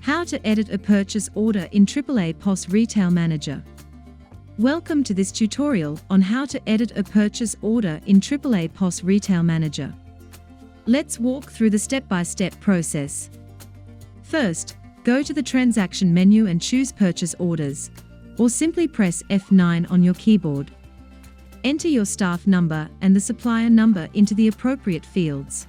How to edit a purchase order in AAAPOS RetailManager. Welcome to this tutorial on how to edit a purchase order in AAAPOS RetailManager. Let's walk through the step-by-step process. First, go to the transaction menu and choose Purchase Orders, or simply press F9 on your keyboard. Enter your staff number and the supplier number into the appropriate fields.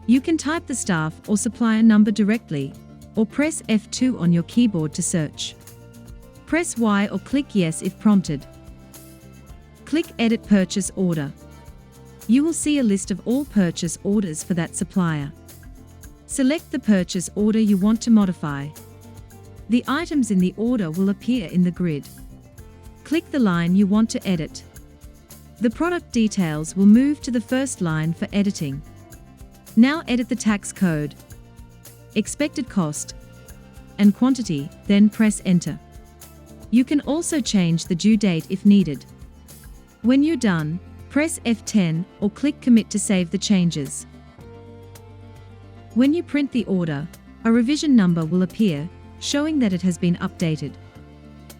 You can type the staff or supplier number directly, or press F2 on your keyboard to search. Press Y or click Yes if prompted. Click Edit Purchase Order. You will see a list of all purchase orders for that supplier. Select the purchase order you want to modify. The items in the order will appear in the grid. Click the line you want to edit. The product details will move to the first line for editing. Now edit the tax code, expected cost, and quantity, then press Enter. You can also change the due date if needed. When you're done, press F10 or click Commit to save the changes. When you print the order, a revision number will appear, showing that it has been updated.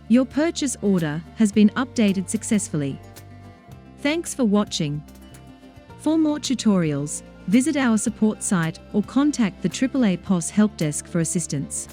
Your purchase order has been updated successfully. Thanks for watching. For more tutorials, visit our support site or contact the AAAPOS help desk for assistance.